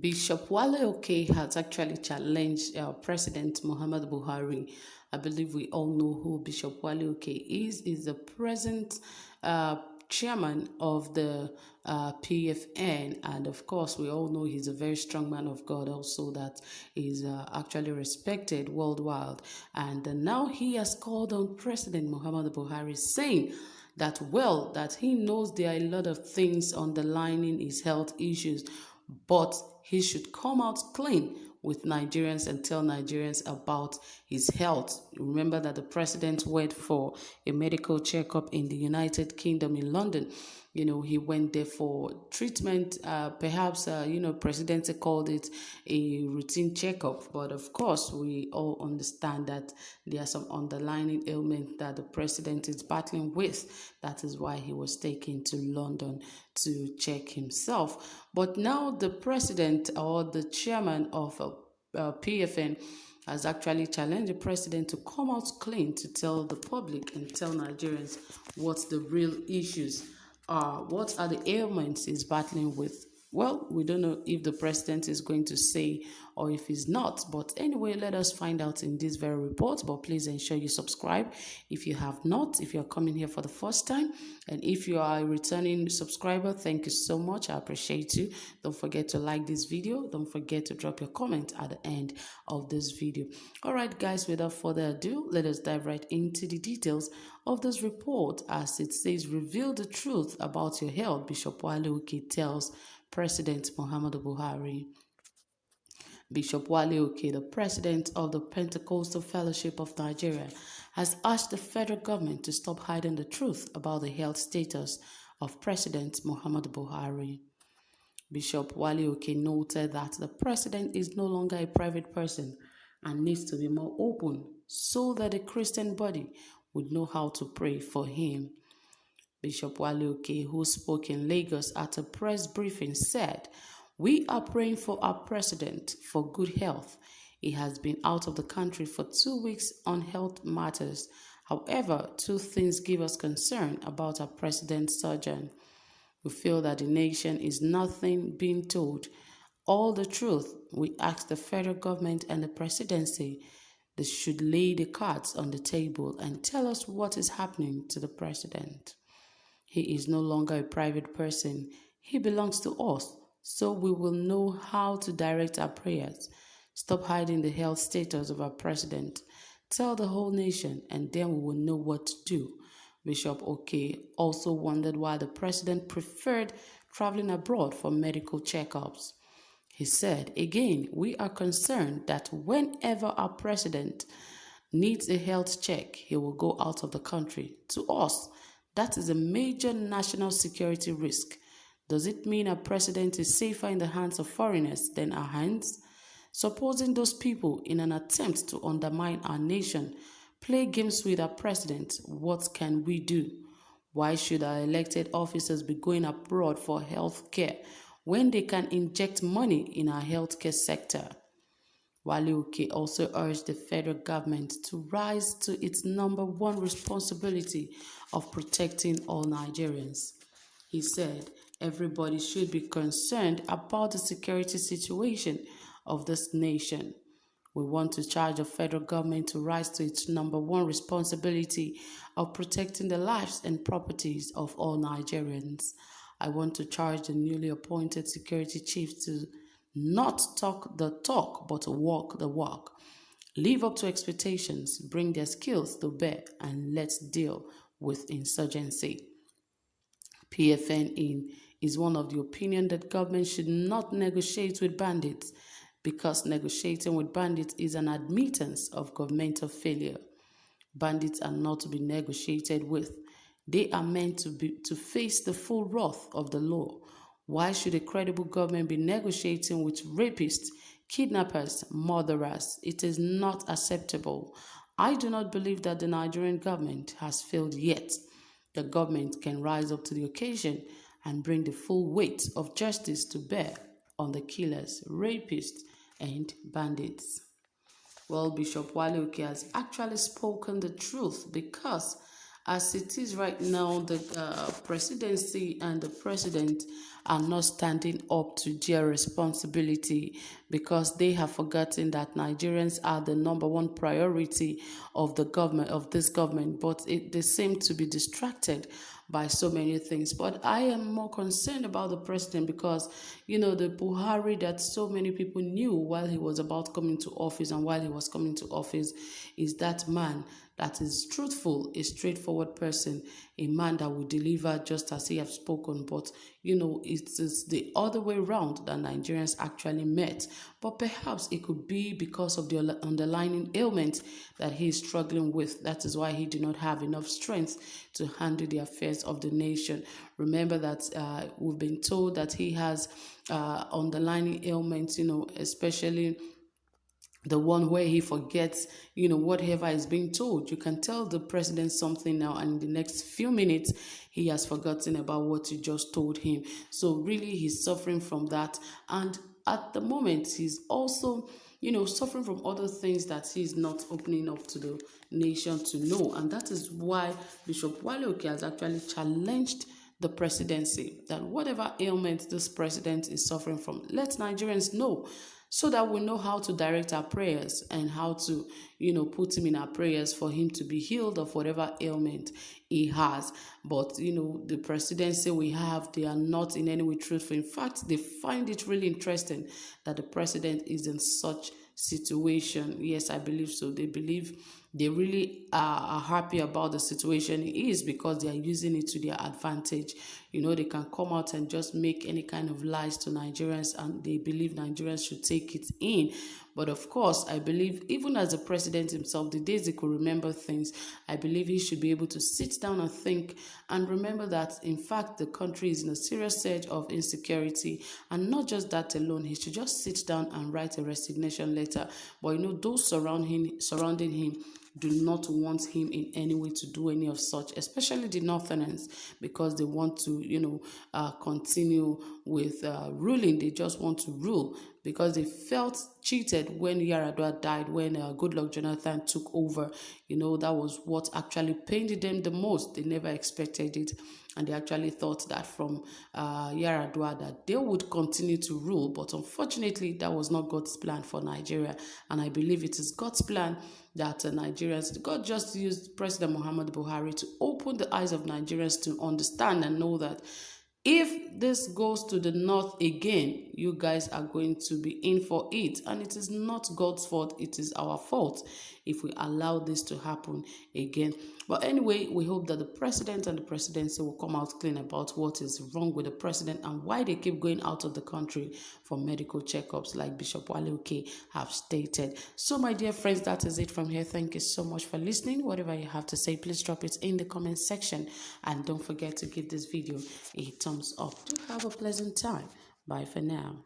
Bishop Wale Oke has actually challenged President Muhammad Buhari. I believe we all know who Bishop Wale Oke is. He's the present uh, chairman of the PFN, and of course, we all know he's a very strong man of God, also that is actually respected worldwide. And now he has called on President Muhammad Buhari, saying that he knows there are a lot of things underlining his health issues, but he should come out clean with Nigerians and tell Nigerians about his health. Remember that the president went for a medical checkup in the United Kingdom in London. He went there for treatment. Perhaps, president called it a routine checkup. But of course, we all understand that there are some underlying ailments that the president is battling with. That is why he was taken to London to check himself. But now the president or the chairman of PFN has actually challenged the president to come out clean to tell the public and tell Nigerians what the real issues are. What are the ailments he's battling with? Well, we don't know if the president is going to say or if he's not. But anyway, let us find out in this very report. But please ensure you subscribe if you have not, if you're coming here for the first time. And if you are a returning subscriber, thank you so much. I appreciate you. Don't forget to like this video. Don't forget to drop your comment at the end of this video. All right, guys, without further ado, let us dive right into the details of this report. As it says, reveal the truth about your health, Bishop Wale Oke tells President Muhammadu Buhari. Bishop Wale Oke, the president of the Pentecostal Fellowship of Nigeria, has asked the federal government to stop hiding the truth about the health status of President Muhammadu Buhari. Bishop Wale Oke noted that the president is no longer a private person and needs to be more open so that the Christian body would know how to pray for him. Bishop Wale Oke, who spoke in Lagos at a press briefing, said, "We are praying for our president for good health. He has been out of the country for 2 weeks on health matters. However, two things give us concern about our president's sojourn. We feel that the nation is nothing being told all the truth. We ask the federal government and the presidency they should lay the cards on the table and tell us what is happening to the president. He is no longer a private person. He belongs to us, so we will know how to direct our prayers. Stop hiding the health status of our president. Tell the whole nation, and then we will know what to do." Bishop Oke also wondered why the president preferred traveling abroad for medical checkups. He said, "Again, we are concerned that whenever our president needs a health check, he will go out of the country. To us, that is a major national security risk. Does it mean our president is safer in the hands of foreigners than our hands? Supposing those people, in an attempt to undermine our nation, play games with our president, what can we do? Why should our elected officers be going abroad for health care when they can inject money in our healthcare sector?" Wale Oke also urged the federal government to rise to its number one responsibility of protecting all Nigerians. He said, "Everybody should be concerned about the security situation of this nation. We want to charge the federal government to rise to its number one responsibility of protecting the lives and properties of all Nigerians. I want to charge the newly appointed security chiefs to not talk the talk, but walk the walk. Live up to expectations, bring their skills to bear, and let's deal with insurgency." PFN is one of the opinion that government should not negotiate with bandits because negotiating with bandits is an admittance of governmental failure. Bandits are not to be negotiated with. They are meant to face the full wrath of the law. Why should a credible government be negotiating with rapists, kidnappers, murderers? It is not acceptable. I do not believe that the Nigerian government has failed yet. The government can rise up to the occasion and bring the full weight of justice to bear on the killers, rapists, and bandits. Well, Bishop Wale Oke has actually spoken the truth because as it is right now, the presidency and the president are not standing up to their responsibility because they have forgotten that Nigerians are the number one priority of the government, of this government, but they seem to be distracted by so many things. But I am more concerned about the president because, the Buhari that so many people knew while he was about coming to office and while he was coming to office is that man that is truthful, a straightforward person, a man that will deliver just as he has spoken. But, it is the other way around that Nigerians actually met. But perhaps it could be because of the underlying ailment that he is struggling with. That is why he did not have enough strength to handle the affairs of the nation. Remember that we've been told that he has underlying ailments, especially the one where he forgets, whatever is being told. You can tell the president something now, and in the next few minutes, he has forgotten about what you just told him. So really, he's suffering from that. And at the moment, he's also, suffering from other things that he's not opening up to the nation to know. And that is why Bishop Wale Oke has actually challenged the presidency that whatever ailment this president is suffering from, let Nigerians know so that we know how to direct our prayers and how to, put him in our prayers for him to be healed of whatever ailment he has. But, the presidency we have, they are not in any way truthful. In fact, they find it really interesting that the president is in such situation. Yes, I believe so. They really are happy about the situation it is because they are using it to their advantage. They can come out and just make any kind of lies to Nigerians, and they believe Nigerians should take it in. But of course, I believe even as the president himself, the days he could remember things, I believe he should be able to sit down and think and remember that, in fact, the country is in a serious surge of insecurity. And not just that alone, he should just sit down and write a resignation letter. But, those surrounding him do not want him in any way to do any of such, especially the Northerners, because they want to, continue with ruling. They just want to rule because they felt cheated when Yaradua died, when Goodluck Jonathan took over. That was what actually pained them the most. They never expected it. And they actually thought that from Yaradua that they would continue to rule. But unfortunately, that was not God's plan for Nigeria. And I believe it is God's plan that Nigerians, God just used President Muhammad Buhari to open the eyes of Nigerians to understand and know that if this goes to the north again, you guys are going to be in for it. And it is not God's fault, it is our fault if we allow this to happen again. But anyway, we hope that the president and the presidency will come out clean about what is wrong with the president and why they keep going out of the country for medical checkups, like Bishop Wale Oke have stated. So my dear friends, that is it from here. Thank you so much for listening. Whatever you have to say, please drop it in the comment section. And don't forget to give this video a thumbs up. Do have a pleasant time. Bye for now.